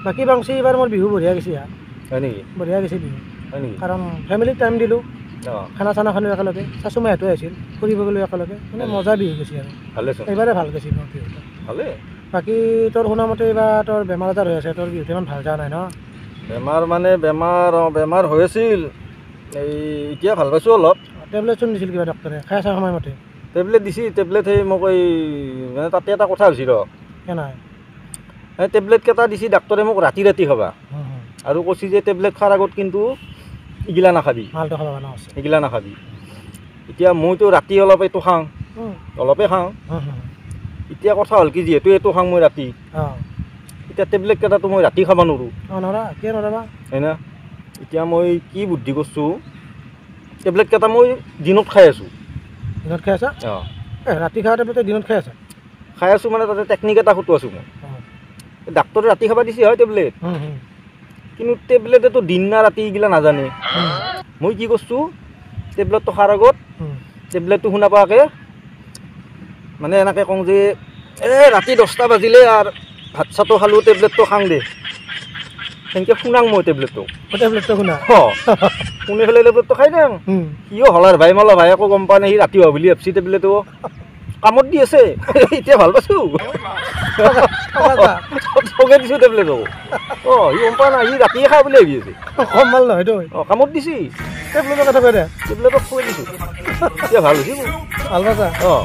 বাকী বাংচি এইবাৰ মোৰ বিহু বঢ়িয়া গৈছে হয় নেকি বঢ়িয়া গৈছে বিহু হয় নেকি কাৰণ ফেমিলিক টাইম দিলোঁ অঁ খানা চানা খালোঁ একেলগে চাচু মাহঁতো আহিছিল ফুৰিব গ'লোঁ একেলগে মানে মজা বিহু গৈছে আৰু ভালেচোন এইবাৰে ভাল গৈছে মোৰ বিহুটো ভালে বাকী তোৰ শুনামতে এইবাৰ তোৰ বেমাৰ আজাৰ হৈ আছে তোৰ বিহুটো ইমান ভাল যোৱা নাই ন বেমাৰ মানে বেমাৰ হৈ আছিল এই এতিয়া ভাল পাইছোঁ অলপ টেবলেট চোন দিছিল কিবা ডক্টৰে খাই আছা সময়মতে টেবলেট দিছি টেবলেট সেই মোক এই মানে তাতে এটা কথা হৈছে ৰ কেনাই এই টেবলেটকেইটা দিছি ডাক্তৰে মোক ৰাতি ৰাতি খাবা আৰু কৈছে যে টেবলেট খোৱাৰ আগত কিন্তু এইগিলা নাখাবি মালটো খাব না আছে এইগিলা নাখাবি এতিয়া মইতো ৰাতি অলপ এইটো খাওঁ অলপে খাওঁ এতিয়া কথা হ'ল কি যিহেতু এইটো খাওঁ মই ৰাতি অঁ এতিয়া টেবলেটকেইটাতো মই ৰাতি খাব নোৱাৰোঁ অঁ নৰা কিয় নৰাবা হয় না এতিয়া মই কি বুদ্ধি কৰিছোঁ টেবলেটকেইটা মই দিনত খাই আছোঁ দিনত খাই আছা অঁ ৰাতি খোৱা টেবলেট দিনত খাই আছা খাই আছোঁ মানে তাতে টেকনিক এটা খটু আছোঁ মই অঁ ডাক্তৰে ৰাতি খাব দিছে হয় টেবলেট কিন্তু টেবলেটেতো দিন না ৰাতি এইগিলা নাজানে মই কি কৰিছোঁ টেবলেটটো খোৱাৰ আগত টেবলেটটো শুনা পোৱাকৈ মানে এনেকৈ কওঁ যে ৰাতি 10টা বাজিলে আৰু ভাত চাতো খালোঁ টেবলেটটো খাং দে সেনেকৈ শুনাং মই টেবলেটটো টেবলেটটো শুনা শুনি পেলাই টেবলেটটো খাই দিওঁ সিও হলাৰ ভাই মালা ভাই আকৌ গম পোৱা নাই সি ৰাতি হোৱা বুলি ভাবছি টেবলেটটো কামত দি আছে এতিয়া ভাল পাইছোঁ ঠগে দিছোঁ টেবলেটটো অঁ সি গম পোৱা নাই সি ৰাতিয়ে খাই বুলি ভাবি আছে কম ভাল নহয়তো অঁ কামত দিছি টেবলেটৰ কথা কৈ দে টেবলেটক কৈ দিছোঁ এতিয়া ভাল হৈছে ভাল পাইছা অঁ